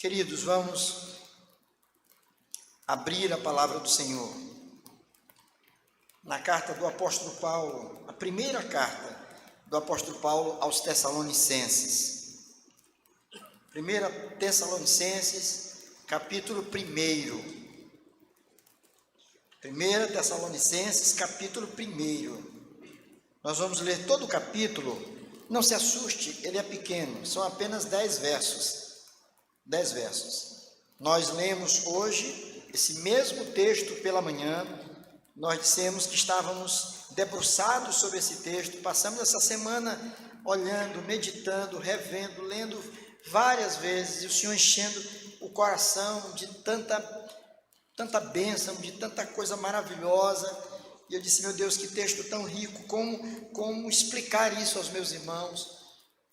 Queridos, vamos abrir a palavra do Senhor na carta do apóstolo Paulo, a primeira carta do apóstolo Paulo aos Tessalonicenses. 1 Tessalonicenses, capítulo 1. 1 Tessalonicenses, capítulo 1. Nós vamos ler todo o capítulo. Não se assuste, ele é pequeno, são apenas 10 versos. 10 versos. Nós lemos hoje esse mesmo texto pela manhã. Nós dissemos que estávamos debruçados sobre esse texto, passamos essa semana olhando, meditando, revendo, lendo várias vezes, e o Senhor enchendo o coração de tanta bênção, de tanta coisa maravilhosa. E eu disse, meu Deus, que texto tão rico, como explicar isso aos meus irmãos,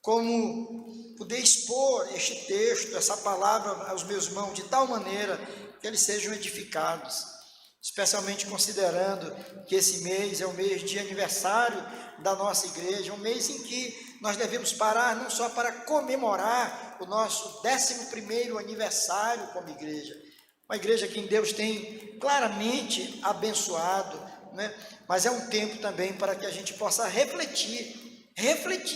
como poder expor este texto, essa palavra aos meus irmãos, de tal maneira que eles sejam edificados, especialmente considerando que esse mês é o mês de aniversário da nossa igreja, um mês em que nós devemos parar não só para comemorar o nosso 11º aniversário como igreja, uma igreja que Deus tem claramente abençoado, né? Mas é um tempo também para que a gente possa refletir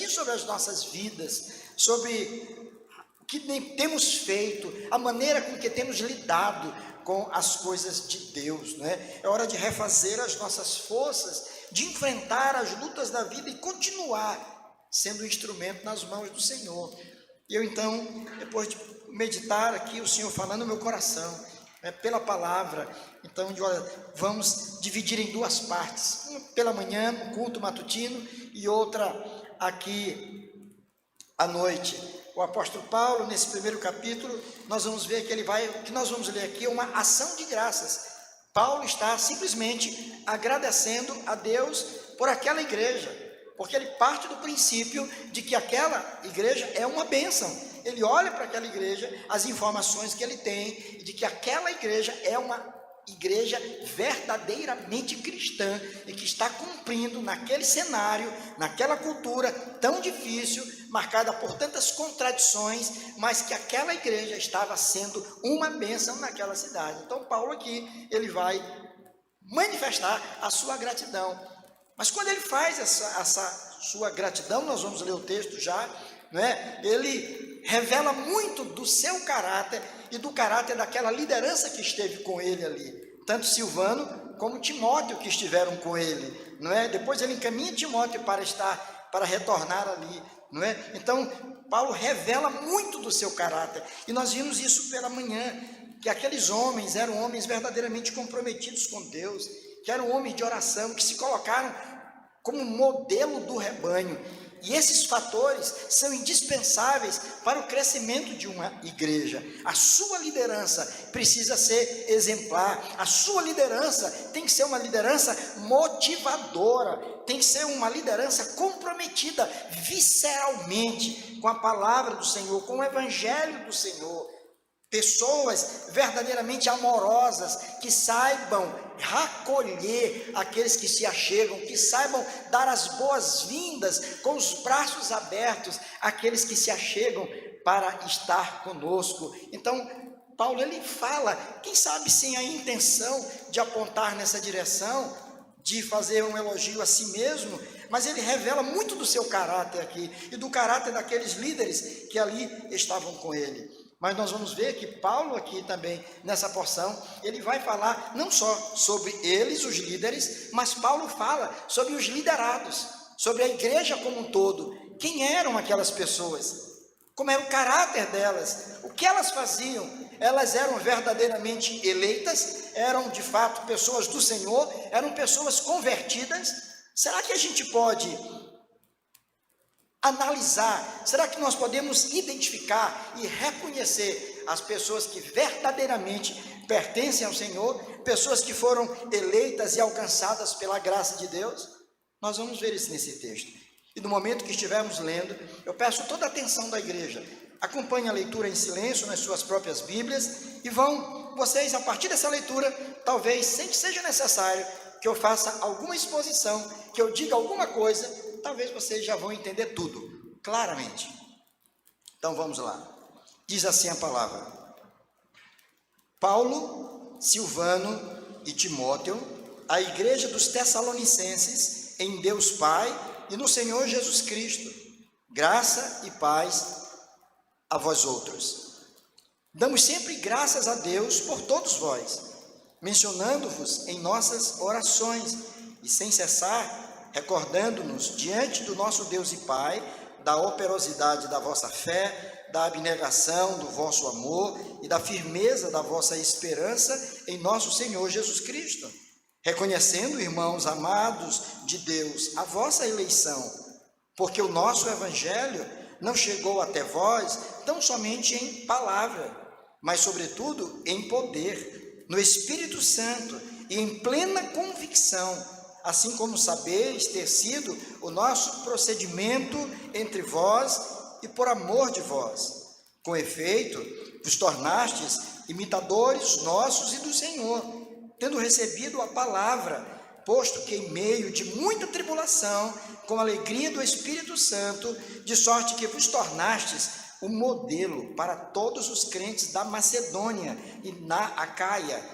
sobre as nossas vidas, sobre o que temos feito, a maneira com que temos lidado com as coisas de Deus, né? É hora de refazer as nossas forças, de enfrentar as lutas da vida e continuar sendo um instrumento nas mãos do Senhor. E eu então, depois de meditar aqui, o Senhor falando no meu coração, pela palavra, então vamos dividir em 2 partes, uma pela manhã, no culto matutino, e outra aqui à noite. O apóstolo Paulo, nesse primeiro capítulo, nós vamos ver o que nós vamos ler aqui é uma ação de graças. Paulo está simplesmente agradecendo a Deus por aquela igreja, porque ele parte do princípio de que aquela igreja é uma bênção. Ele olha para aquela igreja, as informações que ele tem, de que aquela igreja é uma igreja verdadeiramente cristã e que está cumprindo naquele cenário, naquela cultura tão difícil, marcada por tantas contradições, mas que aquela igreja estava sendo uma bênção naquela cidade. Então Paulo aqui, ele vai manifestar a sua gratidão. Mas quando ele faz essa sua gratidão, nós vamos ler o texto já, né? Ele revela muito do seu caráter e do caráter daquela liderança que esteve com ele ali, tanto Silvano como Timóteo que estiveram com ele, não é? Depois ele encaminha Timóteo para retornar ali, não é? Então Paulo revela muito do seu caráter, e nós vimos isso pela manhã, que aqueles homens eram homens verdadeiramente comprometidos com Deus, que eram homens de oração, que se colocaram como modelo do rebanho. E esses fatores são indispensáveis para o crescimento de uma igreja. A sua liderança precisa ser exemplar, a sua liderança tem que ser uma liderança motivadora, tem que ser uma liderança comprometida visceralmente com a palavra do Senhor, com o evangelho do Senhor. Pessoas verdadeiramente amorosas, que saibam acolher aqueles que se achegam, que saibam dar as boas-vindas com os braços abertos àqueles que se achegam para estar conosco. Então, Paulo ele fala, quem sabe sem a intenção de apontar nessa direção, de fazer um elogio a si mesmo, mas ele revela muito do seu caráter aqui, e do caráter daqueles líderes que ali estavam com ele. Mas nós vamos ver que Paulo aqui também, nessa porção, ele vai falar não só sobre eles, os líderes, mas Paulo fala sobre os liderados, sobre a igreja como um todo. Quem eram aquelas pessoas? Como era o caráter delas? O que elas faziam? Elas eram verdadeiramente eleitas? Eram de fato pessoas do Senhor? Eram pessoas convertidas? Será que a gente pode analisar, será que nós podemos identificar e reconhecer as pessoas que verdadeiramente pertencem ao Senhor, pessoas que foram eleitas e alcançadas pela graça de Deus? Nós vamos ver isso nesse texto. E no momento que estivermos lendo, eu peço toda a atenção da igreja. Acompanhe a leitura em silêncio nas suas próprias Bíblias e vocês, a partir dessa leitura, talvez, sem que seja necessário que eu faça alguma exposição, que eu diga alguma coisa, talvez vocês já vão entender tudo, claramente. Então vamos lá. Diz assim a palavra: Paulo, Silvano e Timóteo, a igreja dos Tessalonicenses, em Deus Pai e no Senhor Jesus Cristo, graça e paz a vós outros. Damos sempre graças a Deus por todos vós, mencionando-vos em nossas orações e sem cessar, recordando-nos diante do nosso Deus e Pai, da operosidade da vossa fé, da abnegação do vosso amor e da firmeza da vossa esperança em nosso Senhor Jesus Cristo, reconhecendo, irmãos amados de Deus, a vossa eleição, porque o nosso evangelho não chegou até vós tão somente em palavra, mas sobretudo em poder, no Espírito Santo e em plena convicção, assim como sabeis ter sido o nosso procedimento entre vós e por amor de vós. Com efeito, vos tornastes imitadores nossos e do Senhor, tendo recebido a palavra, posto que em meio de muita tribulação, com a alegria do Espírito Santo, de sorte que vos tornastes um modelo para todos os crentes da Macedônia e na Acaia,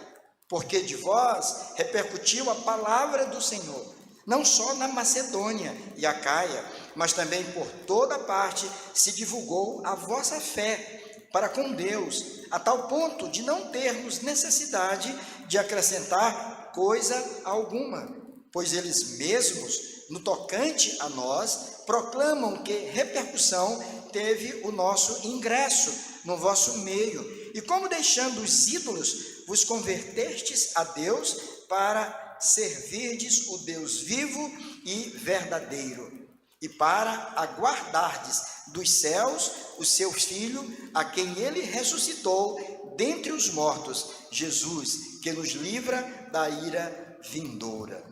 porque de vós repercutiu a palavra do Senhor, não só na Macedônia e Acaia, mas também por toda parte se divulgou a vossa fé para com Deus, a tal ponto de não termos necessidade de acrescentar coisa alguma, pois eles mesmos, no tocante a nós, proclamam que repercussão teve o nosso ingresso no vosso meio, e como deixando os ídolos, vos convertestes a Deus para servirdes o Deus vivo e verdadeiro, e para aguardardes dos céus o seu Filho, a quem ele ressuscitou dentre os mortos, Jesus, que nos livra da ira vindoura.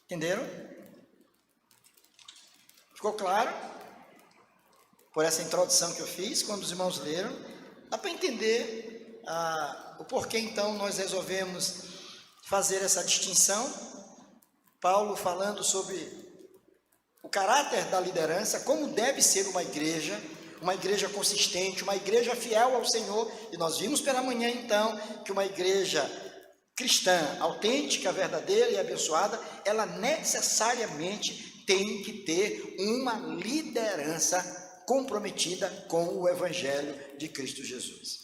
Entenderam? Ficou claro? Por essa introdução que eu fiz, quando os irmãos leram, dá para entender o porquê então nós resolvemos fazer essa distinção. Paulo falando sobre o caráter da liderança, como deve ser uma igreja consistente, uma igreja fiel ao Senhor, e nós vimos pela manhã então, que uma igreja cristã, autêntica, verdadeira e abençoada, ela necessariamente tem que ter uma liderança comprometida com o Evangelho de Cristo Jesus.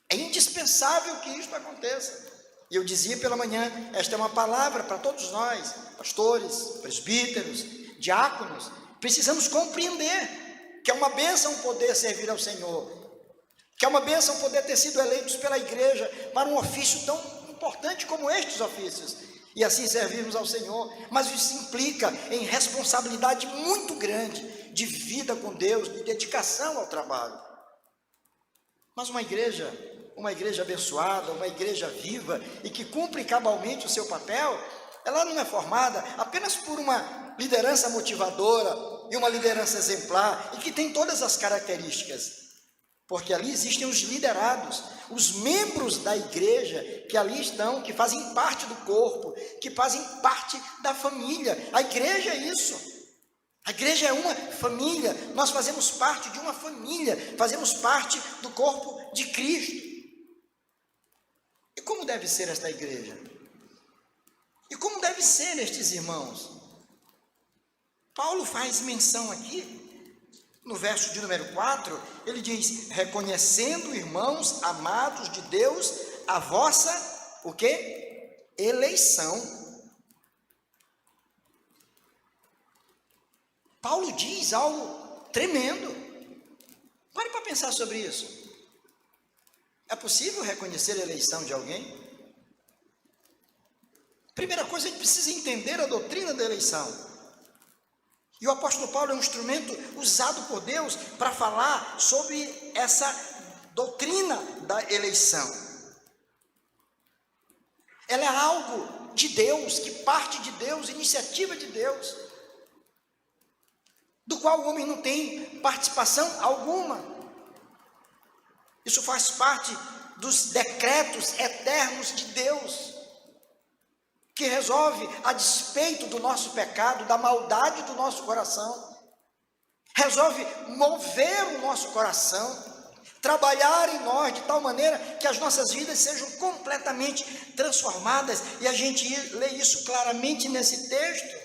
É indispensável que isto aconteça. E eu dizia pela manhã, esta é uma palavra para todos nós, pastores, presbíteros, diáconos, precisamos compreender que é uma bênção poder servir ao Senhor, que é uma bênção poder ter sido eleitos pela igreja para um ofício tão importante como estes ofícios, e assim servirmos ao Senhor, mas isso implica em responsabilidade muito grande, de vida com Deus, de dedicação ao trabalho. Mas uma igreja abençoada, uma igreja viva e que cumpre cabalmente o seu papel, ela não é formada apenas por uma liderança motivadora e uma liderança exemplar e que tem todas as características, porque ali existem os liderados, os membros da igreja que ali estão, que fazem parte do corpo, que fazem parte da família. A igreja é isso. A igreja é uma família, nós fazemos parte de uma família, fazemos parte do corpo de Cristo. E como deve ser esta igreja? E como deve ser estes irmãos? Paulo faz menção aqui, no verso de número 4, ele diz, reconhecendo, irmãos amados de Deus, a vossa, o quê? Eleição. Paulo diz algo tremendo. Pare para pensar sobre isso. É possível reconhecer a eleição de alguém? Primeira coisa, a gente precisa entender a doutrina da eleição. E o apóstolo Paulo é um instrumento usado por Deus para falar sobre essa doutrina da eleição. Ela é algo de Deus, que parte de Deus, iniciativa de Deus, do qual o homem não tem participação alguma. Isso faz parte dos decretos eternos de Deus, que resolve a despeito do nosso pecado, da maldade do nosso coração, resolve mover o nosso coração, trabalhar em nós de tal maneira que as nossas vidas sejam completamente transformadas, e a gente lê isso claramente nesse texto.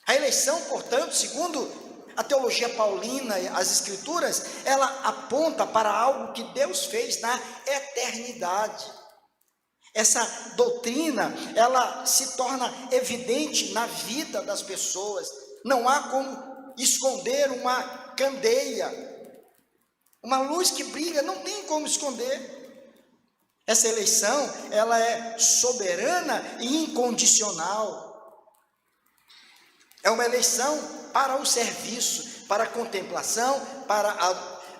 A eleição, portanto, segundo a teologia paulina, as escrituras, ela aponta para algo que Deus fez na eternidade. Essa doutrina, ela se torna evidente na vida das pessoas. Não há como esconder uma candeia, uma luz que brilha, não tem como esconder. Essa eleição, ela é soberana e incondicional. É uma eleição para o serviço, para a contemplação, para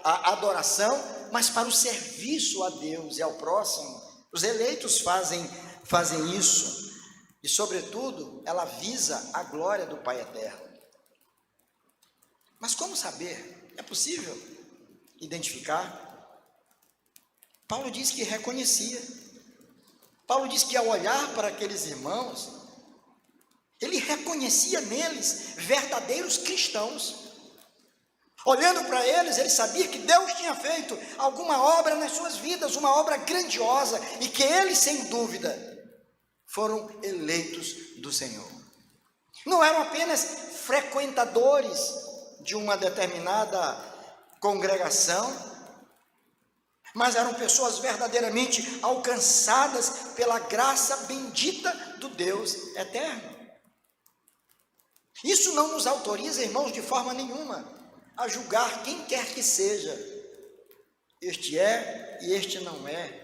a adoração, mas para o serviço a Deus e ao próximo. Os eleitos fazem isso, e sobretudo, ela visa a glória do Pai eterno. Mas como saber? É possível identificar? Paulo diz que reconhecia. Paulo diz que ao olhar para aqueles irmãos, ele reconhecia neles verdadeiros cristãos. Olhando para eles, ele sabia que Deus tinha feito alguma obra nas suas vidas, uma obra grandiosa, e que eles, sem dúvida, foram eleitos do Senhor. Não eram apenas frequentadores de uma determinada congregação, mas eram pessoas verdadeiramente alcançadas pela graça bendita do Deus eterno. Isso não nos autoriza, irmãos, de forma nenhuma, a julgar quem quer que seja. Este é e este não é.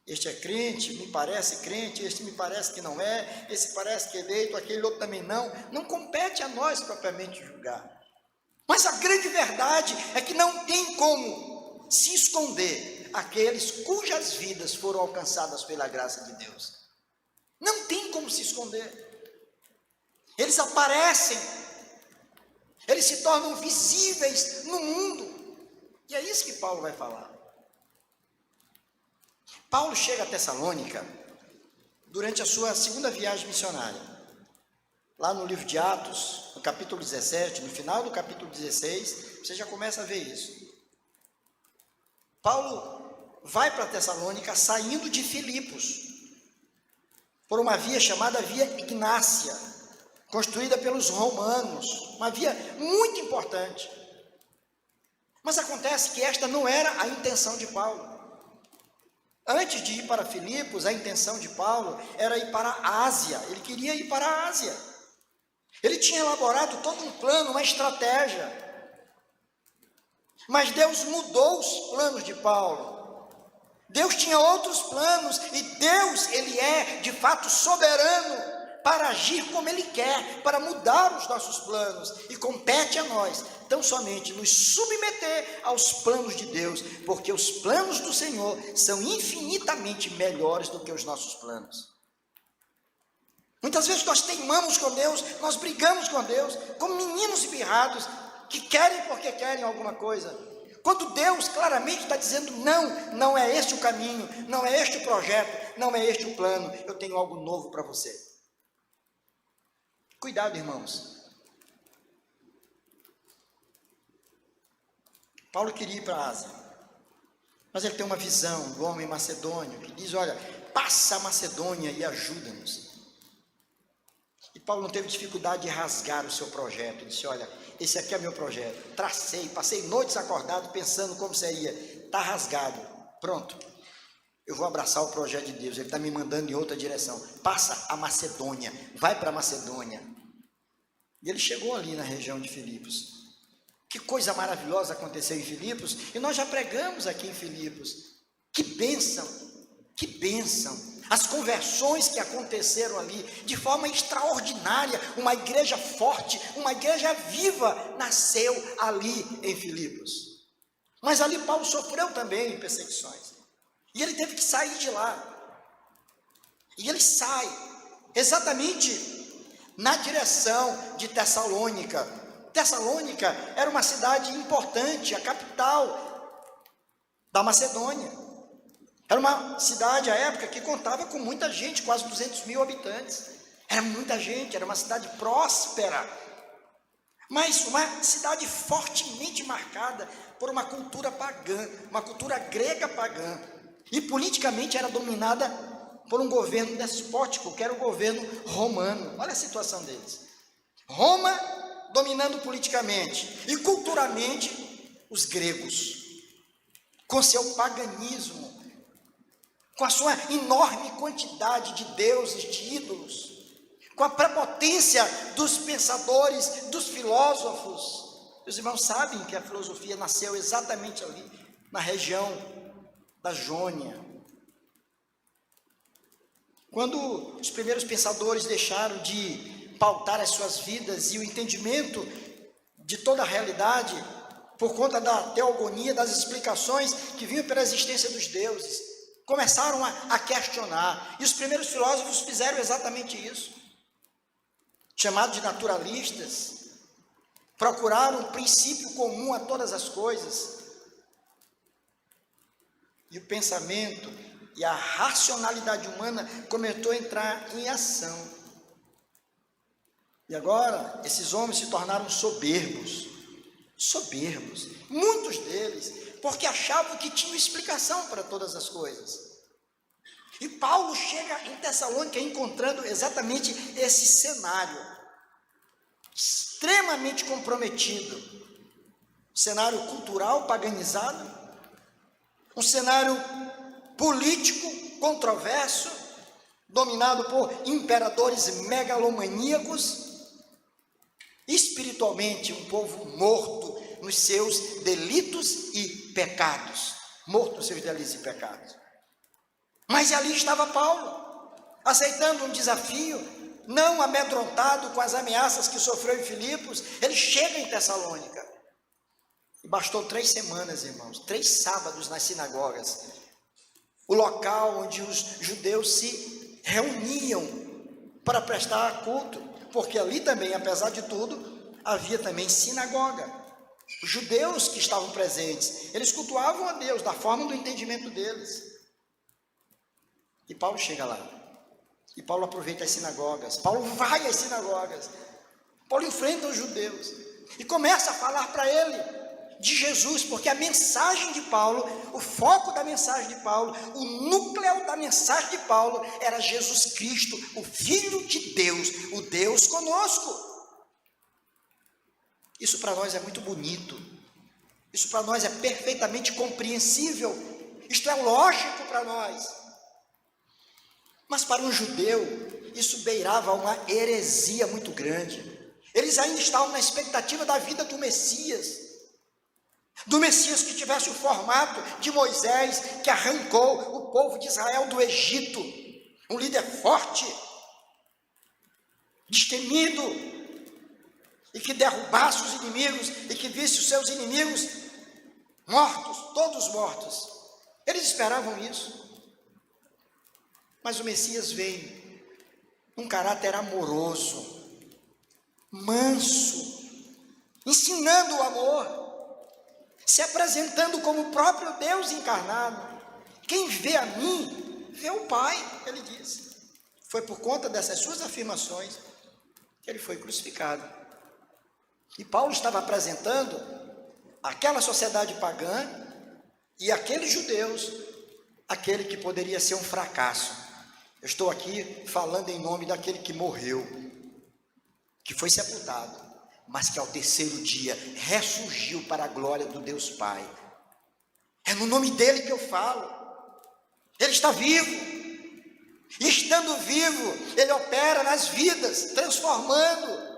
Este é crente, me parece crente, este me parece que não é, esse parece que é eleito, aquele outro também não. Não compete a nós propriamente julgar. Mas a grande verdade é que não tem como se esconder aqueles cujas vidas foram alcançadas pela graça de Deus. Não tem como se esconder. Eles aparecem, eles se tornam visíveis no mundo, e é isso que Paulo vai falar. Paulo chega a Tessalônica durante a sua segunda viagem missionária. Lá no livro de Atos, no capítulo 17, no final do capítulo 16, você já começa a ver isso. Paulo vai para Tessalônica saindo de Filipos, por uma via chamada Via Ignácia, construída pelos romanos, uma via muito importante. Mas acontece que esta não era a intenção de Paulo. Antes de ir para Filipos, a intenção de Paulo era ir para a Ásia. Ele queria ir para a Ásia. Ele tinha elaborado todo um plano, uma estratégia. Mas Deus mudou os planos de Paulo. Deus tinha outros planos, e Deus, ele é de fato soberano para agir como Ele quer, para mudar os nossos planos, e compete a nós, tão somente nos submeter aos planos de Deus, porque os planos do Senhor são infinitamente melhores do que os nossos planos. Muitas vezes nós teimamos com Deus, nós brigamos com Deus, como meninos embirrados, que querem porque querem alguma coisa, quando Deus claramente está dizendo, não é este o caminho, não é este o projeto, não é este o plano, eu tenho algo novo para você. Cuidado, irmãos. Paulo queria ir para a Ásia, mas ele tem uma visão do homem macedônio, que diz, olha, passa a Macedônia e ajuda-nos. E Paulo não teve dificuldade de rasgar o seu projeto. Ele disse, olha, esse aqui é meu projeto. Tracei, passei noites acordado pensando como seria. Está rasgado, pronto. Eu vou abraçar o projeto de Deus, Ele está me mandando em outra direção. Passa a Macedônia, vai para a Macedônia. E ele chegou ali na região de Filipos. Que coisa maravilhosa aconteceu em Filipos, e nós já pregamos aqui em Filipos. Que bênção, que bênção. As conversões que aconteceram ali, de forma extraordinária, uma igreja forte, uma igreja viva, nasceu ali em Filipos. Mas ali Paulo sofreu também perseguições, e ele teve que sair de lá, e ele sai, exatamente na direção de Tessalônica. Tessalônica era uma cidade importante, a capital da Macedônia. Era uma cidade, à época, que contava com muita gente, quase 200 mil habitantes. Era muita gente, era uma cidade próspera. mas uma cidade fortemente marcada por uma cultura pagã, uma cultura grega pagã, e politicamente era dominada por um governo despótico, que era o governo romano. Olha a situação deles. Roma dominando politicamente e culturalmente os gregos, com seu paganismo, com a sua enorme quantidade de deuses, de ídolos, com a prepotência dos pensadores, dos filósofos. Os irmãos sabem que a filosofia nasceu exatamente ali, na região da Jônia. Quando os primeiros pensadores deixaram de pautar as suas vidas e o entendimento de toda a realidade, por conta da teogonia, das explicações que vinham pela existência dos deuses, começaram a questionar, e os primeiros filósofos fizeram exatamente isso, chamados de naturalistas, procuraram um princípio comum a todas as coisas, e o pensamento e a racionalidade humana começou a entrar em ação. E agora, esses homens se tornaram soberbos, muitos deles, porque achavam que tinham explicação para todas as coisas. E Paulo chega em Tessalônica encontrando exatamente esse cenário, extremamente comprometido, um cenário cultural paganizado, um cenário político controverso, dominado por imperadores megalomaníacos, espiritualmente um povo morto nos seus delitos e pecados, Mas ali estava Paulo, aceitando um desafio, não amedrontado com as ameaças que sofreu em Filipos. Ele chega em Tessalônica, e bastou 3 semanas, irmãos, 3 sábados nas sinagogas, o local onde os judeus se reuniam para prestar culto, porque ali também, apesar de tudo, havia também sinagoga. Os judeus que estavam presentes, eles cultuavam a Deus da forma do entendimento deles. E Paulo chega lá, e Paulo aproveita as sinagogas, Paulo vai às sinagogas, Paulo enfrenta os judeus, e começa a falar para ele de Jesus, porque a mensagem de Paulo, o foco da mensagem de Paulo, o núcleo da mensagem de Paulo era Jesus Cristo, o Filho de Deus, o Deus conosco. Isso para nós é muito bonito, isso para nós é perfeitamente compreensível, isto é lógico para nós. Mas para um judeu, isso beirava uma heresia muito grande. Eles ainda estavam na expectativa da vida do Messias que tivesse o formato de Moisés, que arrancou o povo de Israel do Egito, um líder forte, destemido, e que derrubasse os inimigos, e que visse os seus inimigos mortos, todos mortos. Eles esperavam isso, mas o Messias veio, um caráter amoroso, manso, ensinando o amor, se apresentando como o próprio Deus encarnado. Quem vê a mim, vê o Pai, ele disse. Foi por conta dessas suas afirmações que ele foi crucificado. E Paulo estava apresentando aquela sociedade pagã e aqueles judeus, aquele que poderia ser um fracasso. Eu estou aqui falando em nome daquele que morreu, que foi sepultado, mas que ao 3º dia ressurgiu para a glória do Deus Pai. É no nome dele que eu falo. Ele está vivo, e estando vivo, ele opera nas vidas, transformando.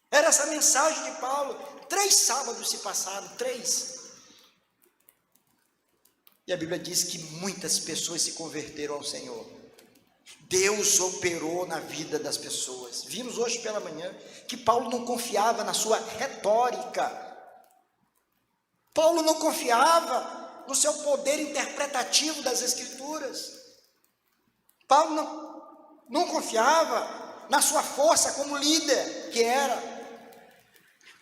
Era essa mensagem de Paulo. 3 sábados se passaram, 3. E a Bíblia diz que muitas pessoas se converteram ao Senhor. Deus operou na vida das pessoas. Vimos hoje pela manhã que Paulo não confiava na sua retórica. Paulo não confiava no seu poder interpretativo das Escrituras. Paulo não confiava na sua força como líder que era.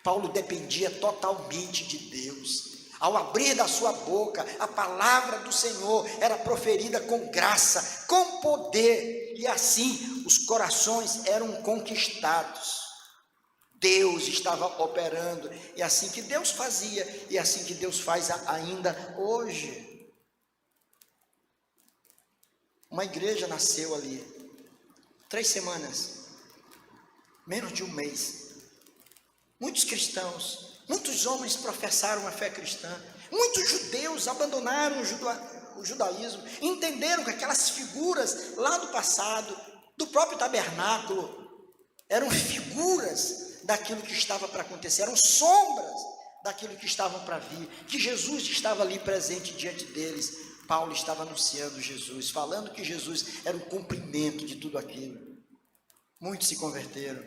Paulo dependia totalmente de Deus. Ao abrir da sua boca, a palavra do Senhor era proferida com graça, com poder, e assim os corações eram conquistados. Deus estava operando, e assim que Deus fazia, e assim que Deus faz ainda hoje. Uma igreja nasceu ali, 3 semanas, menos de um mês. Muitos cristãos, muitos homens professaram a fé cristã, muitos judeus abandonaram o judaísmo, entenderam que aquelas figuras lá do passado, do próprio tabernáculo, eram figuras daquilo que estava para acontecer, eram sombras daquilo que estavam para vir, que Jesus estava ali presente diante deles. Paulo estava anunciando Jesus, falando que Jesus era o cumprimento de tudo aquilo. Muitos se converteram,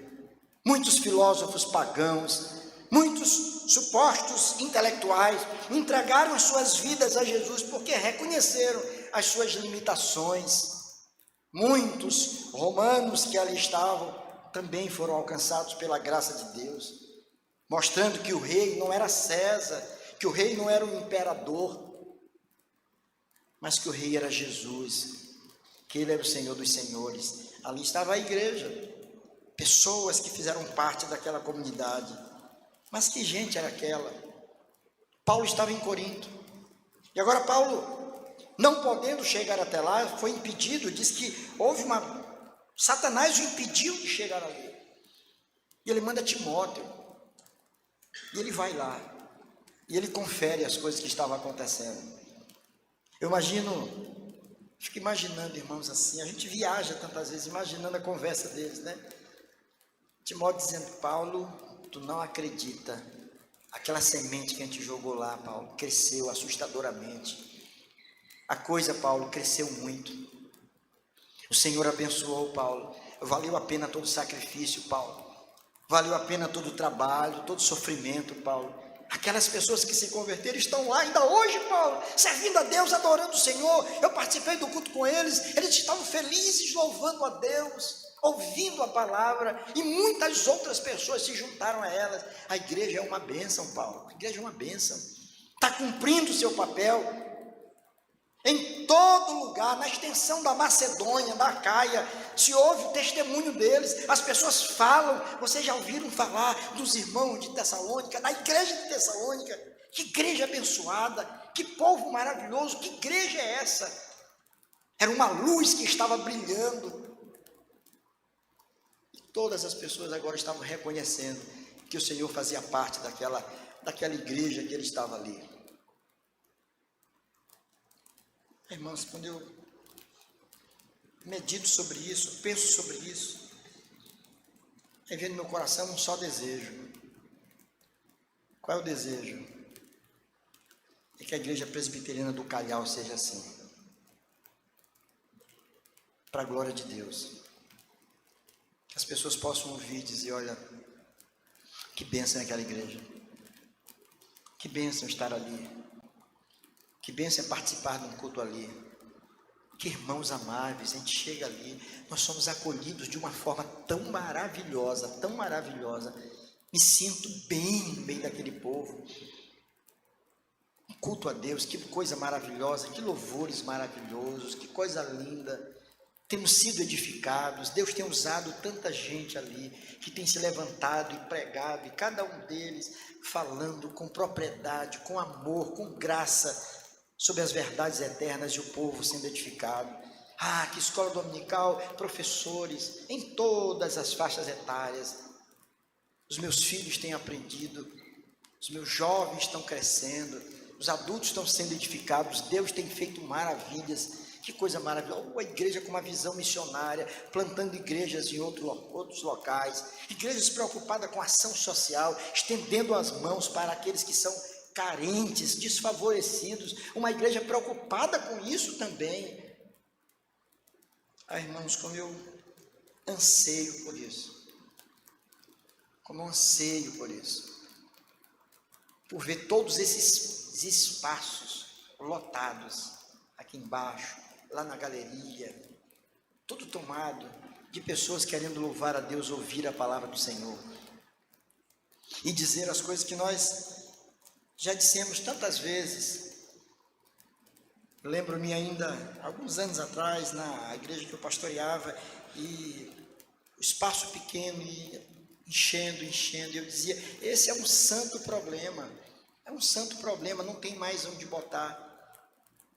muitos filósofos pagãos, muitos supostos intelectuais entregaram as suas vidas a Jesus porque reconheceram as suas limitações. Muitos romanos que ali estavam também foram alcançados pela graça de Deus, mostrando que o rei não era César, que o rei não era o imperador, mas que o rei era Jesus, que ele era o Senhor dos senhores. Ali estava a igreja, pessoas que fizeram parte daquela comunidade. Mas que gente era aquela? Paulo estava em Corinto, e agora Paulo, não podendo chegar até lá, foi impedido. Diz que houve Satanás o impediu de chegar ali, e ele manda Timóteo, e ele vai lá, e ele confere as coisas que estavam acontecendo. Eu fico imaginando, irmãos, assim, a gente viaja tantas vezes, imaginando a conversa deles, né? Timóteo dizendo: Paulo, tu não acredita, aquela semente que a gente jogou lá, Paulo, cresceu assustadoramente. A coisa, Paulo, cresceu muito. O Senhor abençoou Paulo, valeu a pena todo o sacrifício, Paulo, valeu a pena todo o trabalho, todo o sofrimento, Paulo. Aquelas pessoas que se converteram estão lá ainda hoje, Paulo, servindo a Deus, adorando o Senhor. Eu participei do culto com eles, eles estavam felizes, louvando a Deus, ouvindo a palavra, e muitas outras pessoas se juntaram a elas. A igreja é uma bênção, Paulo, a igreja é uma bênção, está cumprindo o seu papel. Em todo lugar, na extensão da Macedônia, da Acaia, se ouve o testemunho deles. As pessoas falam. Vocês já ouviram falar dos irmãos de Tessalônica, da igreja de Tessalônica? Que igreja abençoada, que povo maravilhoso, que igreja é essa? Era uma luz que estava brilhando, e todas as pessoas agora estavam reconhecendo que o Senhor fazia parte daquela igreja que ele estava ali. Irmãos, quando eu medito sobre isso, penso sobre isso, aí vem no meu coração um só desejo. Qual é o desejo? É que a igreja presbiteriana do Calhau seja assim, para a glória de Deus. Que as pessoas possam ouvir e dizer: olha, que bênção é aquela igreja, que bênção estar ali, que bênção é participar de um culto ali, que irmãos amáveis, a gente chega ali, nós somos acolhidos de uma forma tão maravilhosa, me sinto bem no meio daquele povo. Um culto a Deus, que coisa maravilhosa, que louvores maravilhosos, que coisa linda. Temos sido edificados, Deus tem usado tanta gente ali, que tem se levantado e pregado, e cada um deles falando com propriedade, com amor, com graça, sobre as verdades eternas, e o povo sendo edificado. Que escola dominical, professores, em todas as faixas etárias. Os meus filhos têm aprendido, os meus jovens estão crescendo, os adultos estão sendo edificados, Deus tem feito maravilhas. Que coisa maravilhosa, a igreja com uma visão missionária, plantando igrejas em outros locais, igrejas preocupadas com ação social, estendendo as mãos para aqueles que são carentes, desfavorecidos, uma igreja preocupada com isso também. Irmãos, como eu anseio por isso, por ver todos esses espaços lotados, aqui embaixo, lá na galeria, tudo tomado de pessoas querendo louvar a Deus, ouvir a palavra do Senhor, e dizer as coisas que nós já dissemos tantas vezes. Lembro-me ainda, alguns anos atrás, na igreja que eu pastoreava, e o espaço pequeno, e enchendo. E eu dizia, esse é um santo problema. É um santo problema, não tem mais onde botar.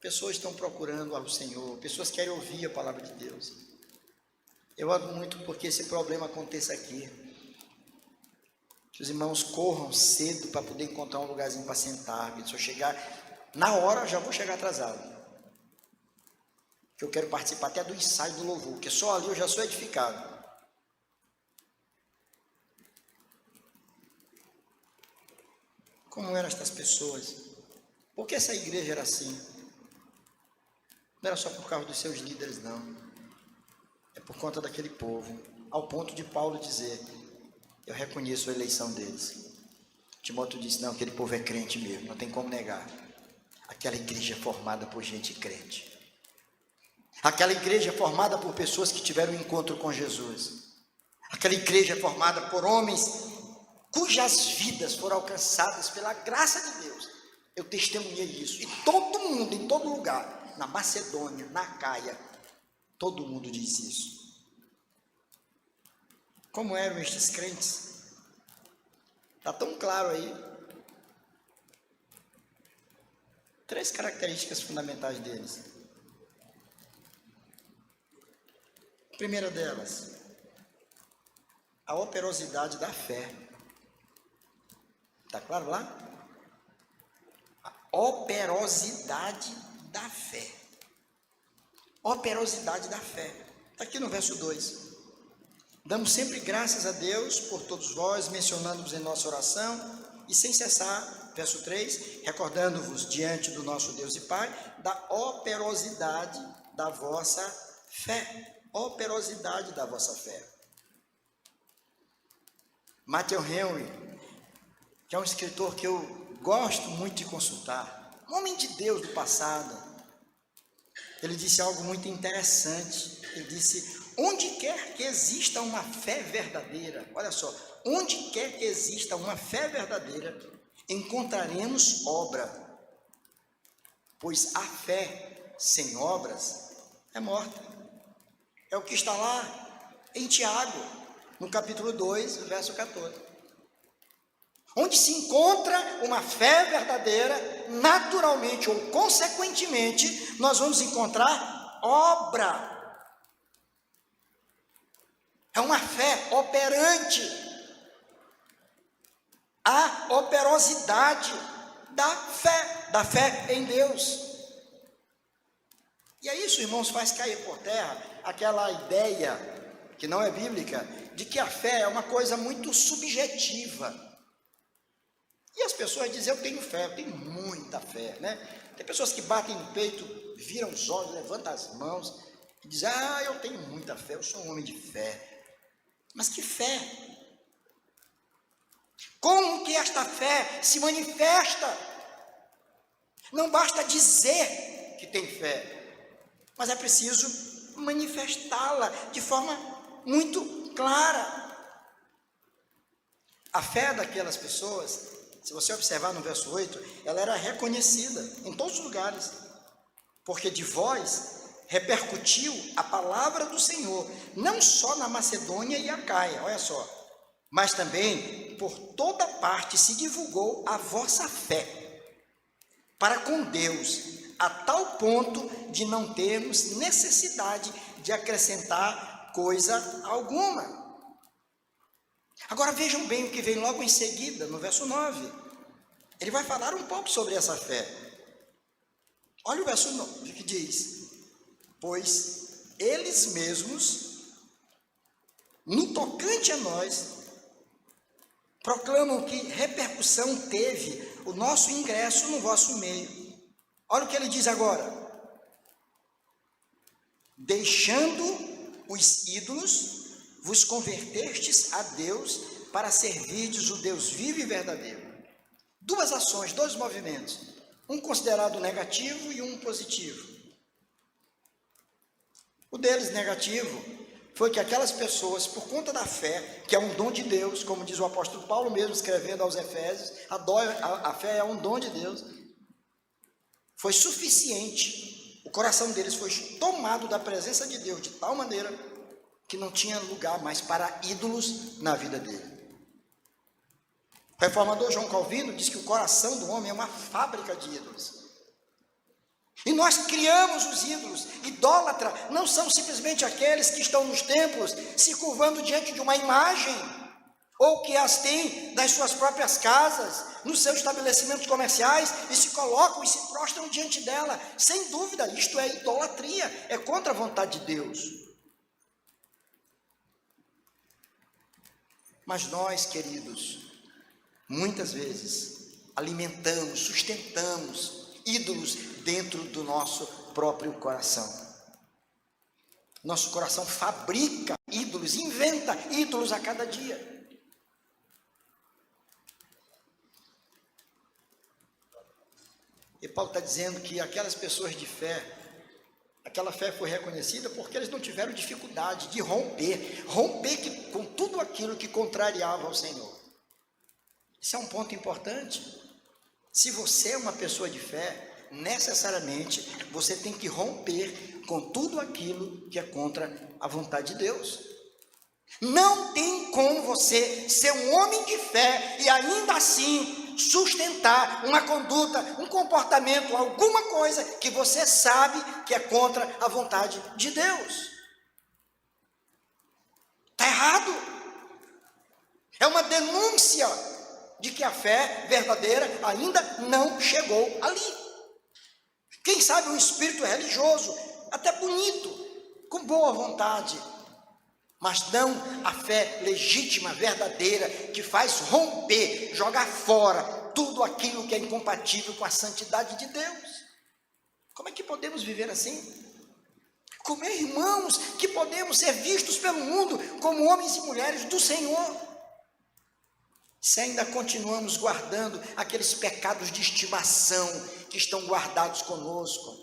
Pessoas estão procurando ao Senhor, pessoas querem ouvir a palavra de Deus. Eu oro muito porque esse problema aconteça aqui. Que os irmãos corram cedo para poder encontrar um lugarzinho para sentar. Se eu chegar na hora, já vou chegar atrasado. Que eu quero participar até do ensaio do louvor, porque só ali eu já sou edificado. Como eram estas pessoas? Por que essa igreja era assim? Não era só por causa dos seus líderes, não. É por conta daquele povo. Ao ponto de Paulo dizer, eu reconheço a eleição deles. Timóteo disse, não, aquele povo é crente mesmo, não tem como negar. Aquela igreja formada por gente crente. Aquela igreja formada por pessoas que tiveram um encontro com Jesus. Aquela igreja formada por homens cujas vidas foram alcançadas pela graça de Deus. Eu testemunhei isso. E todo mundo, em todo lugar, na Macedônia, na Acaia, todo mundo diz isso. Como eram estes crentes? Está tão claro aí. 3 características fundamentais deles. A primeira delas, a operosidade da fé. Está claro lá? A operosidade da fé. Operosidade da fé. Está aqui no verso 2. Damos sempre graças a Deus por todos vós, mencionando-vos em nossa oração, e sem cessar, verso 3, recordando-vos diante do nosso Deus e Pai, da operosidade da vossa fé. Operosidade da vossa fé. Matthew Henry, que é um escritor que eu gosto muito de consultar, um homem de Deus do passado, ele disse algo muito interessante. Ele disse, onde quer que exista uma fé verdadeira, olha só, onde quer que exista uma fé verdadeira, encontraremos obra, pois a fé sem obras é morta. É o que está lá em Tiago, no capítulo 2, verso 14. Onde se encontra uma fé verdadeira, naturalmente ou consequentemente, nós vamos encontrar obra. É uma fé operante. A operosidade da fé em Deus. E é isso, irmãos, faz cair por terra aquela ideia, que não é bíblica, de que a fé é uma coisa muito subjetiva. E as pessoas dizem, eu tenho fé, eu tenho muita fé, né? Tem pessoas que batem no peito, viram os olhos, levantam as mãos e dizem, eu tenho muita fé, eu sou um homem de fé. Mas que fé? Como que esta fé se manifesta? Não basta dizer que tem fé, mas é preciso manifestá-la de forma muito clara. A fé daquelas pessoas, se você observar no verso 8, ela era reconhecida em todos os lugares, porque de vós repercutiu a palavra do Senhor, não só na Macedônia e Acaia, olha só, mas também por toda parte se divulgou a vossa fé para com Deus, a tal ponto de não termos necessidade de acrescentar coisa alguma. Agora vejam bem o que vem logo em seguida, no verso 9. Ele vai falar um pouco sobre essa fé. Olha o verso 9 que diz, pois eles mesmos, no tocante a nós, proclamam que repercussão teve o nosso ingresso no vosso meio. Olha o que ele diz agora. Deixando os ídolos, vos convertestes a Deus para servirdes o Deus vivo e verdadeiro. 2 ações, 2 movimentos. Um considerado negativo e um positivo. O deles negativo foi que aquelas pessoas, por conta da fé, que é um dom de Deus, como diz o apóstolo Paulo mesmo escrevendo aos Efésios, a fé é um dom de Deus, foi suficiente, o coração deles foi tomado da presença de Deus de tal maneira que não tinha lugar mais para ídolos na vida dele. O reformador João Calvino diz que o coração do homem é uma fábrica de ídolos. E nós criamos os ídolos. Idólatra não são simplesmente aqueles que estão nos templos se curvando diante de uma imagem, ou que as têm nas suas próprias casas, nos seus estabelecimentos comerciais, e se colocam e se prostram diante dela. Sem dúvida, isto é idolatria, é contra a vontade de Deus. Mas nós, queridos, muitas vezes alimentamos, sustentamos ídolos dentro do nosso próprio coração. Nosso coração fabrica ídolos, inventa ídolos a cada dia. E Paulo está dizendo que aquelas pessoas de fé, aquela fé foi reconhecida porque eles não tiveram dificuldade de romper com tudo aquilo que contrariava ao Senhor. Isso é um ponto importante. Se você é uma pessoa de fé, necessariamente você tem que romper com tudo aquilo que é contra a vontade de Deus. Não tem como você ser um homem de fé e ainda assim sustentar uma conduta, um comportamento, alguma coisa que você sabe que é contra a vontade de Deus. Está errado. É uma denúncia de que a fé verdadeira ainda não chegou ali. Quem sabe um espírito religioso, até bonito, com boa vontade, mas não a fé legítima, verdadeira, que faz romper, jogar fora tudo aquilo que é incompatível com a santidade de Deus. Como é que podemos viver assim? Como é, irmãos, que podemos ser vistos pelo mundo como homens e mulheres do Senhor, se ainda continuamos guardando aqueles pecados de estimação que estão guardados conosco?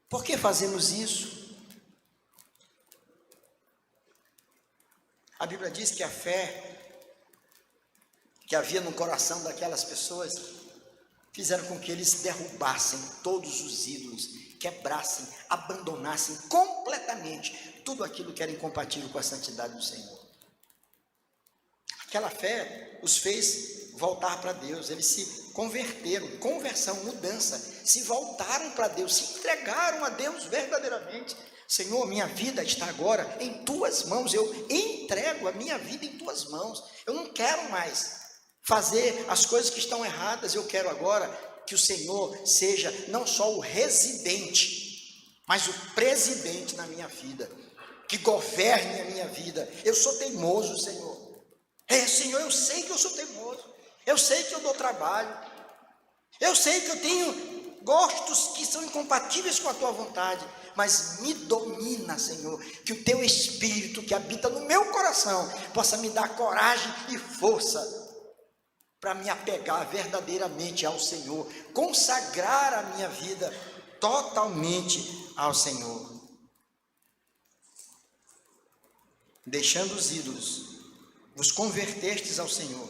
Por que fazemos isso? A Bíblia diz que a fé que havia no coração daquelas pessoas fizeram com que eles derrubassem todos os ídolos, quebrassem, abandonassem completamente tudo aquilo que era incompatível com a santidade do Senhor. Aquela fé os fez voltar para Deus, eles se converteram, conversão, mudança, se voltaram para Deus, se entregaram a Deus verdadeiramente. Senhor, minha vida está agora em tuas mãos, eu entrego a minha vida em tuas mãos, eu não quero mais fazer as coisas que estão erradas, eu quero agora que o Senhor seja não só o residente, mas o presidente na minha vida, que governe a minha vida. Eu sou teimoso, Senhor. Senhor, eu sei que eu sou teimoso, eu sei que eu dou trabalho, eu sei que eu tenho gostos que são incompatíveis com a tua vontade, mas me domina, Senhor, que o teu Espírito que habita no meu coração possa me dar coragem e força para me apegar verdadeiramente ao Senhor, consagrar a minha vida totalmente ao Senhor, deixando os ídolos, vos convertestes ao Senhor,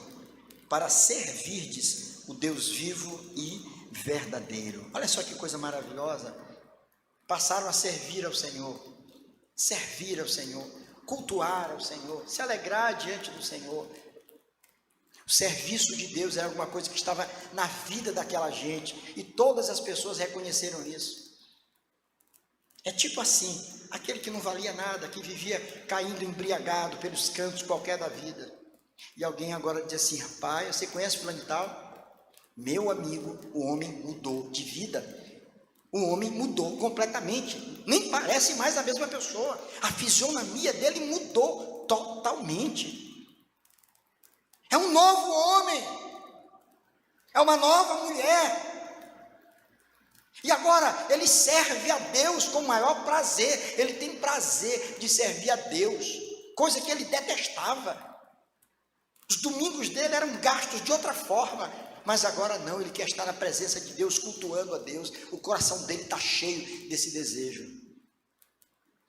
para servirdes o Deus vivo e verdadeiro. Olha só que coisa maravilhosa. Passaram a servir ao Senhor, cultuar ao Senhor, se alegrar diante do Senhor. O serviço de Deus era alguma coisa que estava na vida daquela gente, e todas as pessoas reconheceram isso. É tipo assim, aquele que não valia nada, que vivia caindo embriagado pelos cantos qualquer da vida, e alguém agora diz assim: rapaz, você conhece fulano e tal? Meu amigo, o homem mudou de vida, o homem mudou completamente, nem parece mais a mesma pessoa, a fisionomia dele mudou totalmente, é um novo homem, é uma nova mulher. E agora ele serve a Deus com o maior prazer, ele tem prazer de servir a Deus, coisa que ele detestava. Os domingos dele eram gastos de outra forma, mas agora não, ele quer estar na presença de Deus, cultuando a Deus, o coração dele está cheio desse desejo.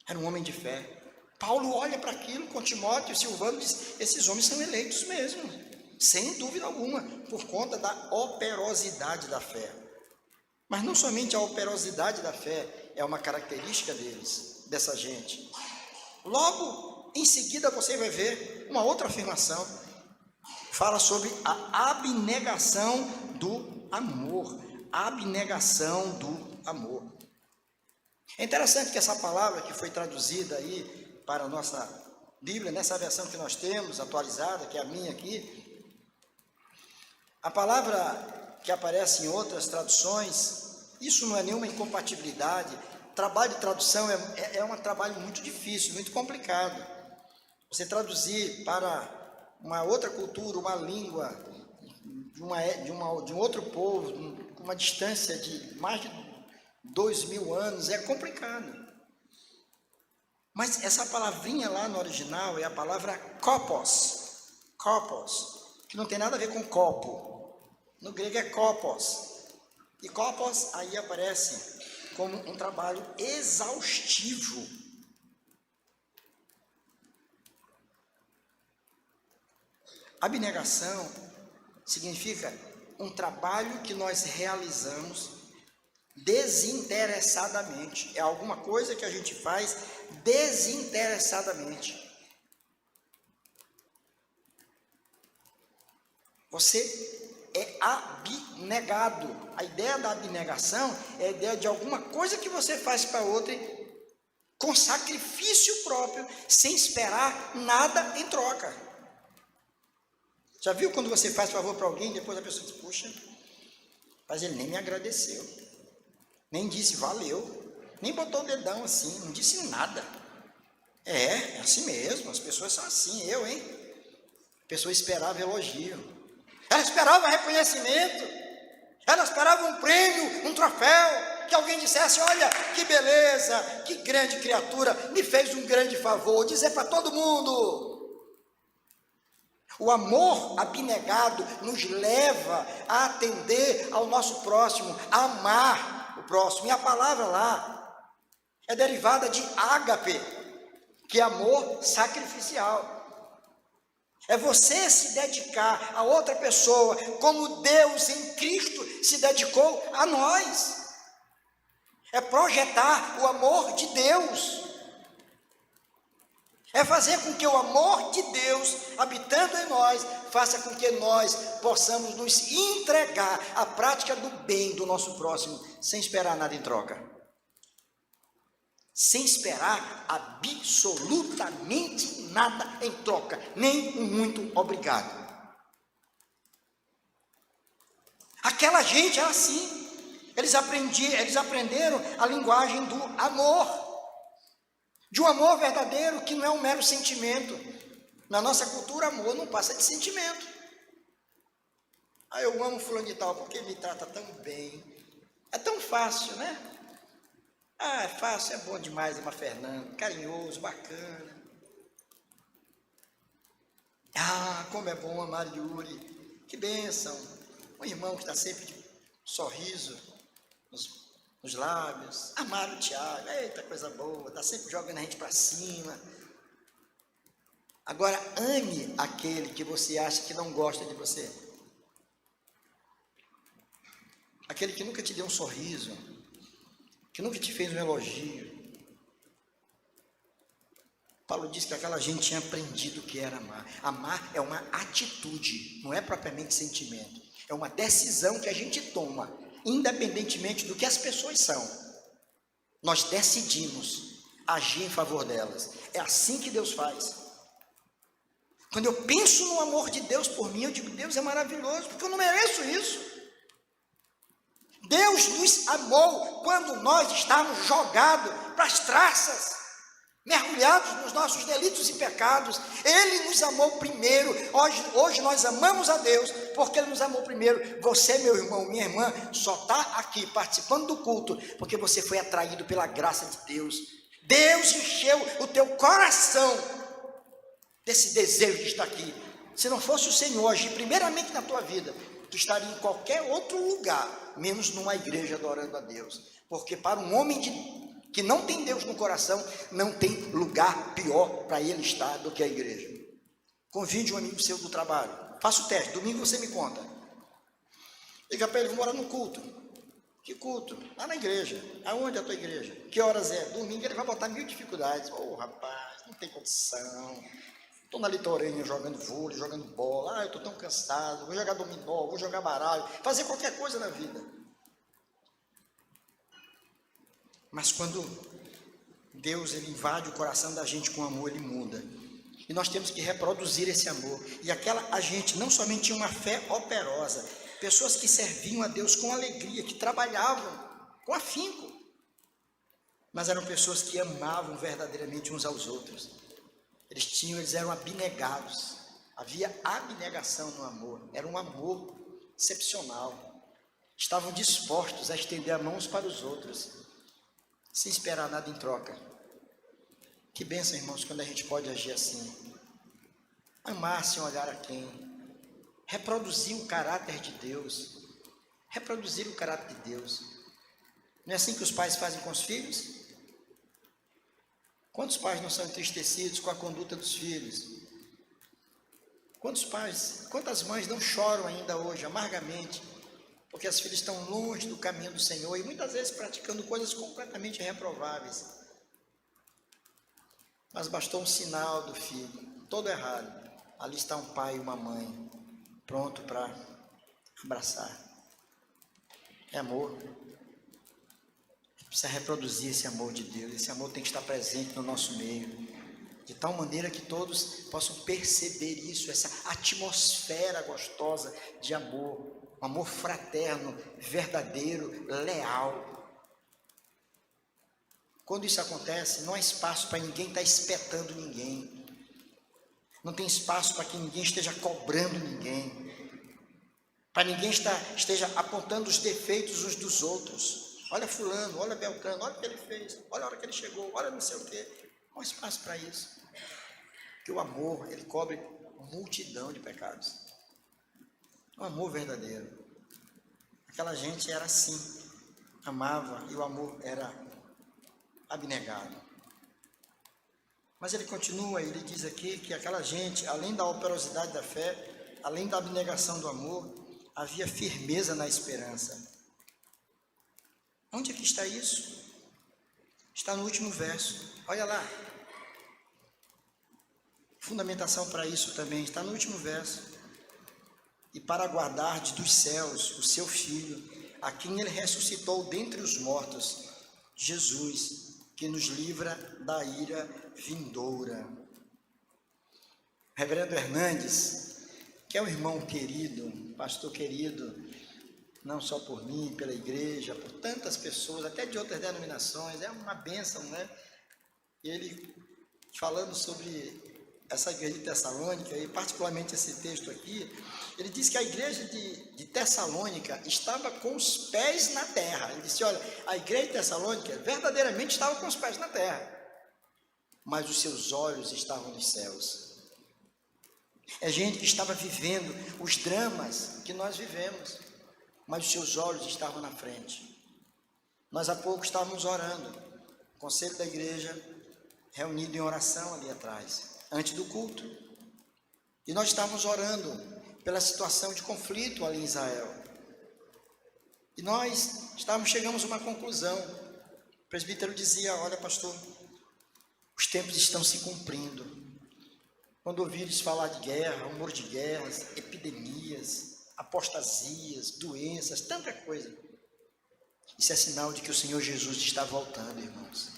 Era um homem de fé. Paulo olha para aquilo com Timóteo e Silvano e diz: esses homens são eleitos mesmo, sem dúvida alguma, por conta da operosidade da fé. Mas não somente a operosidade da fé é uma característica deles, dessa gente. Logo em seguida você vai ver uma outra afirmação: fala sobre a abnegação do amor. A abnegação do amor. É interessante que essa palavra que foi traduzida aí para a nossa Bíblia, nessa versão que nós temos, atualizada, que é a minha aqui, a palavra que aparece em outras traduções, isso não é nenhuma incompatibilidade. Trabalho de tradução é um trabalho muito difícil, muito complicado. Você traduzir para uma outra cultura, uma língua, de um outro povo, com uma distância de mais de 2000 anos, é complicado. Mas essa palavrinha lá no original é a palavra kopos, que não tem nada a ver com copo. No grego é kopos. E kopos aí aparece como um trabalho exaustivo. Abnegação significa um trabalho que nós realizamos desinteressadamente. É alguma coisa que a gente faz desinteressadamente. Você é abnegado. A ideia da abnegação é a ideia de alguma coisa que você faz para outra com sacrifício próprio, sem esperar nada em troca. Já viu quando você faz favor para alguém, depois a pessoa diz, puxa, mas ele nem me agradeceu, nem disse valeu, nem botou o dedão assim, não disse nada. É assim mesmo, as pessoas são assim, a pessoa esperava elogio, ela esperava reconhecimento, ela esperava um prêmio, um troféu, que alguém dissesse, olha, que beleza, que grande criatura, me fez um grande favor, dizer para todo mundo. O amor abnegado nos leva a atender ao nosso próximo, a amar o próximo. E a palavra lá é derivada de ágape, que é amor sacrificial. É você se dedicar a outra pessoa como Deus em Cristo se dedicou a nós. É projetar o amor de Deus. É fazer com que o amor de Deus, habitando em nós, faça com que nós possamos nos entregar à prática do bem do nosso próximo, sem esperar nada em troca. Sem esperar absolutamente nada em troca, nem um muito obrigado. Aquela gente era assim. Eles aprenderam a linguagem do amor. De um amor verdadeiro, que não é um mero sentimento. Na nossa cultura, amor não passa de sentimento. Eu amo fulano de tal, porque ele me trata tão bem. É tão fácil, né? É fácil, é bom demais, irmã Fernanda, carinhoso, bacana. Como é bom amar Yuri. Que bênção. Um irmão que está sempre de sorriso nos lábios. Amar o Tiago, eita coisa boa, está sempre jogando a gente para cima. Agora, ame aquele que você acha que não gosta de você. Aquele que nunca te deu um sorriso, que nunca te fez um elogio. Paulo diz que aquela gente tinha aprendido o que era amar. Amar é uma atitude, não é propriamente sentimento. É uma decisão que a gente toma, independentemente do que as pessoas são. Nós decidimos agir em favor delas. É assim que Deus faz. Quando eu penso no amor de Deus por mim, eu digo, Deus é maravilhoso, porque eu não mereço isso. Deus nos amou quando nós estávamos jogados para as traças, mergulhados nos nossos delitos e pecados. Ele nos amou primeiro. Hoje nós amamos a Deus porque Ele nos amou primeiro. Você, meu irmão, minha irmã, só está aqui participando do culto porque você foi atraído pela graça de Deus. Deus encheu o teu coração desse desejo de estar aqui. Se não fosse o Senhor agir primeiramente na tua vida, tu estaria em qualquer outro lugar, menos numa igreja adorando a Deus. Porque para um homem que não tem Deus no coração, não tem lugar pior para ele estar do que a igreja. Convide um amigo seu do trabalho. Faça o teste, domingo você me conta. Liga para ele, vou morar no culto. Que culto? Lá na igreja. Aonde é a tua igreja? Que horas é? Domingo ele vai botar 1000 dificuldades. Rapaz, não tem condição. Estou na litorânea jogando vôlei, jogando bola, eu estou tão cansado, vou jogar dominó, vou jogar baralho, fazer qualquer coisa na vida. Mas quando Deus ele invade o coração da gente com amor, ele muda. E nós temos que reproduzir esse amor. E a gente não somente tinha uma fé operosa, pessoas que serviam a Deus com alegria, que trabalhavam com afinco, mas eram pessoas que amavam verdadeiramente uns aos outros. Eles eram abnegados. Havia abnegação no amor. Era um amor excepcional. Estavam dispostos a estender a mão uns para os outros, sem esperar nada em troca. Que bênção, irmãos, quando a gente pode agir assim. Amar sem olhar a quem. Reproduzir o caráter de Deus. Reproduzir o caráter de Deus. Não é assim que os pais fazem com os filhos? Quantos pais não são entristecidos com a conduta dos filhos? Quantas mães não choram ainda hoje, amargamente, porque as filhas estão longe do caminho do Senhor e muitas vezes praticando coisas completamente reprováveis. Mas bastou um sinal do filho, todo errado. Ali está um pai e uma mãe, pronto para abraçar. É amor. Precisa reproduzir esse amor de Deus. Esse amor tem que estar presente no nosso meio, de tal maneira que todos possam perceber isso, essa atmosfera gostosa de amor, um amor fraterno, verdadeiro, leal. Quando isso acontece, não há espaço para ninguém estar espetando ninguém, não tem espaço para que ninguém esteja cobrando ninguém, para ninguém esteja apontando os defeitos uns dos outros. Olha fulano, olha Beltrano, olha o que ele fez, olha a hora que ele chegou, olha não sei o quê. Não há espaço para isso. Porque o amor, ele cobre multidão de pecados. Um amor verdadeiro. Aquela gente era assim, amava e o amor era abnegado. Mas ele continua, ele diz aqui que aquela gente, além da operosidade da fé, além da abnegação do amor, havia firmeza na esperança. Onde é que está isso? Está no último verso. Olha lá. Fundamentação para isso também está no último verso. E para guardar dos céus o seu Filho, a quem ele ressuscitou dentre os mortos, Jesus, que nos livra da ira vindoura. Reverendo Hernandes, que é um irmão querido, um pastor querido, não só por mim, pela igreja, por tantas pessoas, até de outras denominações, é uma bênção, né? Ele, falando sobre essa igreja de Tessalônica, e particularmente esse texto aqui, ele diz que a igreja de Tessalônica estava com os pés na terra. Ele disse, olha, a igreja de Tessalônica verdadeiramente estava com os pés na terra, mas os seus olhos estavam nos céus. É gente que estava vivendo os dramas que nós vivemos, mas os seus olhos estavam na frente. Nós há pouco estávamos orando, o conselho da igreja reunido em oração ali atrás, antes do culto. E nós estávamos orando pela situação de conflito ali em Israel. E nós chegamos a uma conclusão. O presbítero dizia, olha pastor, os tempos estão se cumprindo. Quando ouvires falar de guerra, rumor de guerras, epidemias, apostasias, doenças, tanta coisa. Isso é sinal de que o Senhor Jesus está voltando, irmãos.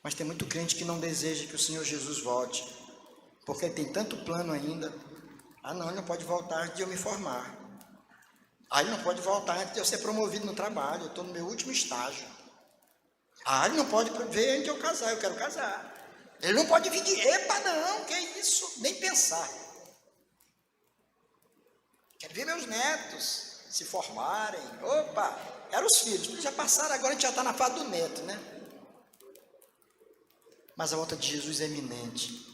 Mas tem muito crente que não deseja que o Senhor Jesus volte, porque ele tem tanto plano ainda. Não, ele não pode voltar antes de eu me formar. Ele não pode voltar antes de eu ser promovido no trabalho, eu estou no meu último estágio. Ele não pode ver antes de eu casar, eu quero casar. Ele não pode vir de, não, que é isso, nem pensar. Quero ver meus netos se formarem. Eram os filhos, eles já passaram, agora a gente já está na fase do neto, né? Mas a volta de Jesus é iminente.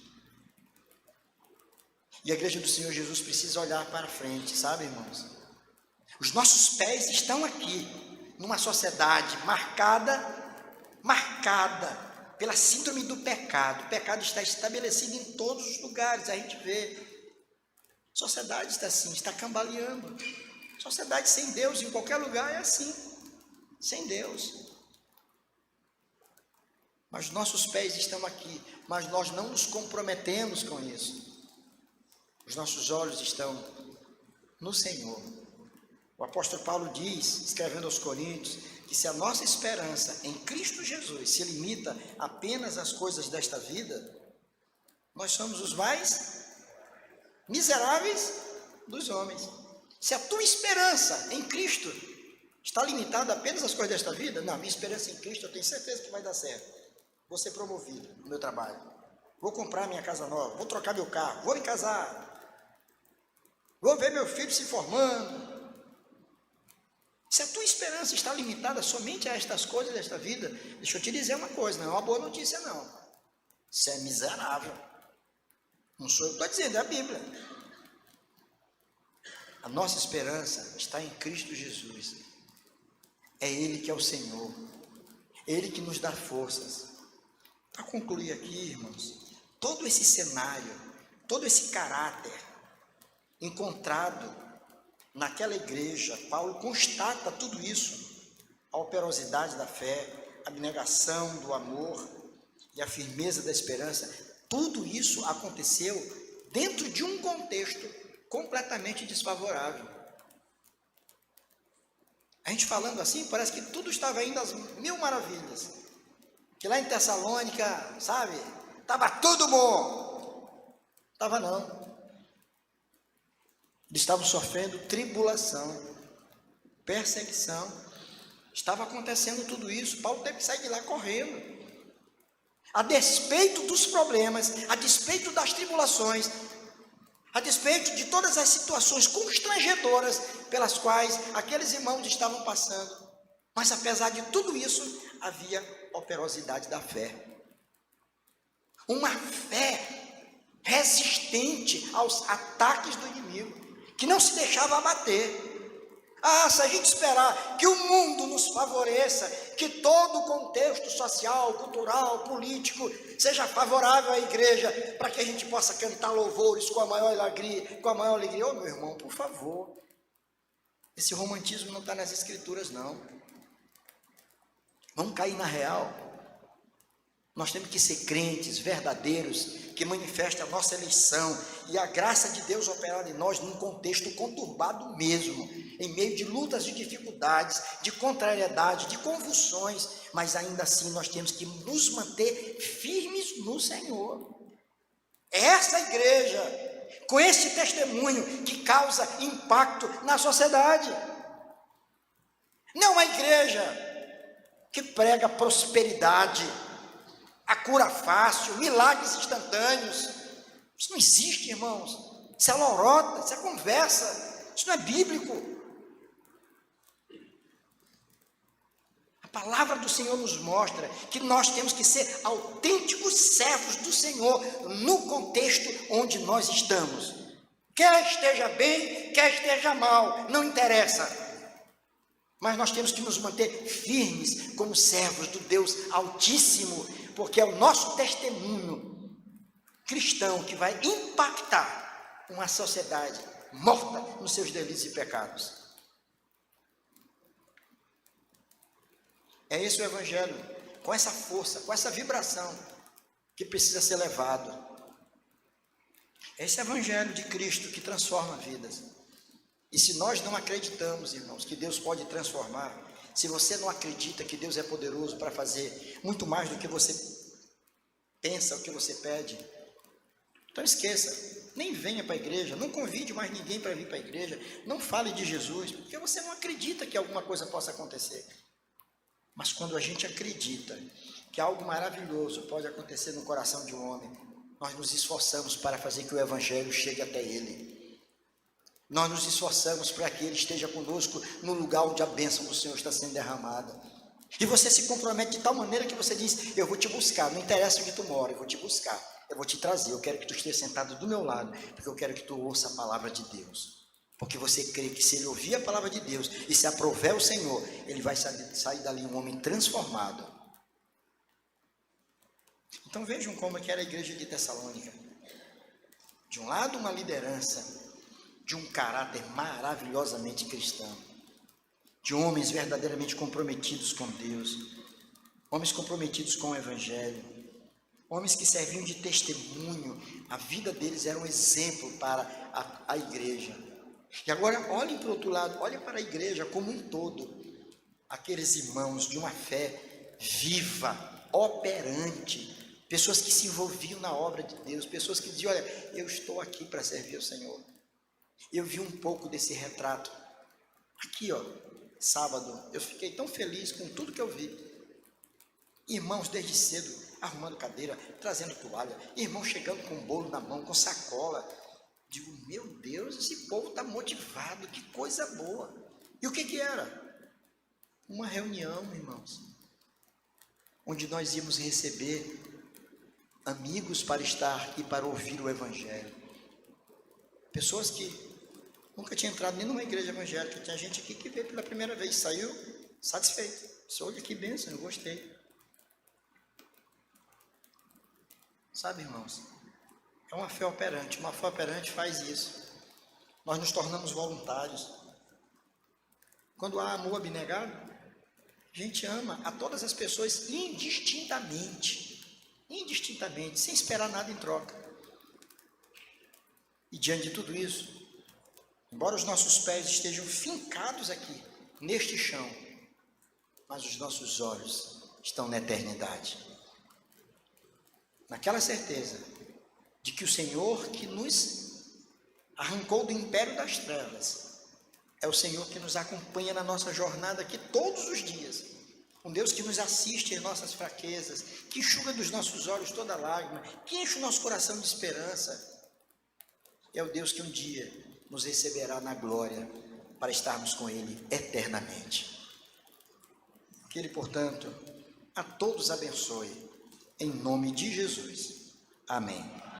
E a igreja do Senhor Jesus precisa olhar para frente, sabe, irmãos? Os nossos pés estão aqui, numa sociedade marcada pela síndrome do pecado. O pecado está estabelecido em todos os lugares, a gente vê. A sociedade está assim, está cambaleando. Sociedade sem Deus em qualquer lugar é assim, sem Deus. mas nossos pés estão aqui, mas nós não nos comprometemos com isso. Os nossos olhos estão no Senhor. O apóstolo Paulo diz, escrevendo aos Coríntios, que se a nossa esperança em Cristo Jesus se limita apenas às coisas desta vida, nós somos os mais miseráveis dos homens. Se a tua esperança em Cristo está limitada apenas às coisas desta vida, não, minha esperança em Cristo, eu tenho certeza que vai dar certo. Vou ser promovido no meu trabalho, vou comprar minha casa nova, vou trocar meu carro, vou me casar, vou ver meu filho se formando. Se a tua esperança está limitada somente a estas coisas desta vida, deixa eu te dizer uma coisa, não é uma boa notícia não. Isso é miserável. Não sou eu que estou dizendo, é a Bíblia. A nossa esperança está em Cristo Jesus. É Ele que é o Senhor. É Ele que nos dá forças. Para concluir aqui, irmãos, todo esse cenário, todo esse caráter encontrado naquela igreja, Paulo constata tudo isso, a operosidade da fé, a abnegação do amor e a firmeza da esperança, tudo isso aconteceu dentro de um contexto completamente desfavorável. A gente falando assim, parece que tudo estava indo às mil maravilhas, que lá em Tessalônica, sabe, estava tudo bom. Estava não. Eles estavam sofrendo tribulação, perseguição, estava acontecendo tudo isso. Paulo teve que sair de lá correndo. A despeito dos problemas, a despeito das tribulações, a despeito de todas as situações constrangedoras pelas quais aqueles irmãos estavam passando, mas apesar de tudo isso, havia operosidade da fé. Uma fé resistente aos ataques do inimigo, que não se deixava abater. Se a gente esperar que o mundo nos favoreça, que todo o contexto social, cultural, político seja favorável à igreja, para que a gente possa cantar louvores com a maior alegria, meu irmão, por favor, esse romantismo não está nas escrituras não. Vamos cair na real. Nós temos que ser crentes verdadeiros, que manifestem a nossa eleição e a graça de Deus operar em nós num contexto conturbado mesmo, em meio de lutas, de dificuldades, de contrariedade, de convulsões, mas ainda assim nós temos que nos manter firmes no Senhor. Essa igreja, com esse testemunho que causa impacto na sociedade, não a igreja que prega prosperidade, a cura fácil, milagres instantâneos. Isso não existe, irmãos. Isso é lorota, isso é conversa, isso não é bíblico. A palavra do Senhor nos mostra que nós temos que ser autênticos servos do Senhor no contexto onde nós estamos. Quer esteja bem, quer esteja mal, não interessa. Mas nós temos que nos manter firmes como servos do Deus Altíssimo, porque é o nosso testemunho cristão que vai impactar uma sociedade morta nos seus delitos e pecados. É esse o Evangelho, com essa força, com essa vibração, que precisa ser levado. Esse Evangelho de Cristo que transforma vidas. E se nós não acreditamos, irmãos, que Deus pode transformar, se você não acredita que Deus é poderoso para fazer muito mais do que você pensa, o que você pede, então esqueça, nem venha para a igreja, não convide mais ninguém para vir para a igreja, não fale de Jesus, porque você não acredita que alguma coisa possa acontecer. Mas quando a gente acredita que algo maravilhoso pode acontecer no coração de um homem, nós nos esforçamos para fazer que o Evangelho chegue até ele. Nós nos esforçamos para que Ele esteja conosco no lugar onde a bênção do Senhor está sendo derramada. E você se compromete de tal maneira que você diz, eu vou te buscar, não interessa onde tu mora, eu vou te buscar, eu vou te trazer, eu quero que tu esteja sentado do meu lado, porque eu quero que tu ouça a palavra de Deus. Porque você crê que se ele ouvir a palavra de Deus e se aprover o Senhor, ele vai sair dali um homem transformado. Então vejam como é que era a igreja de Tessalônica. De um lado uma liderança de um caráter maravilhosamente cristão, de homens verdadeiramente comprometidos com Deus, homens comprometidos com o Evangelho, homens que serviam de testemunho, a vida deles era um exemplo para a igreja. E agora olhem para o outro lado, olhem para a igreja como um todo, aqueles irmãos de uma fé viva, operante, pessoas que se envolviam na obra de Deus, pessoas que diziam, olha, eu estou aqui para servir o Senhor. Eu vi um pouco desse retrato, aqui ó, sábado, eu fiquei tão feliz com tudo que eu vi, irmãos desde cedo, arrumando cadeira, trazendo toalha, irmão chegando com bolo na mão, com sacola. Digo, meu Deus, esse povo está motivado, que coisa boa. E o que era? Uma reunião, irmãos, onde nós íamos receber amigos para estar e para ouvir o Evangelho. Pessoas que nunca tinham entrado nem numa igreja evangélica. Tinha gente aqui que veio pela primeira vez, saiu satisfeito. Sou olha que bênção, eu gostei. Sabe, irmãos, é uma fé operante. Uma fé operante faz isso. Nós nos tornamos voluntários. Quando há amor abnegado, a gente ama a todas as pessoas indistintamente, sem esperar nada em troca. E diante de tudo isso, embora os nossos pés estejam fincados aqui, neste chão, mas os nossos olhos estão na eternidade. Naquela certeza de que o Senhor que nos arrancou do império das trevas é o Senhor que nos acompanha na nossa jornada aqui todos os dias. Um Deus que nos assiste em nossas fraquezas, que enxuga dos nossos olhos toda lágrima, que enche o nosso coração de esperança. É o Deus que um dia nos receberá na glória para estarmos com Ele eternamente. Que Ele, portanto, a todos abençoe, em nome de Jesus. Amém.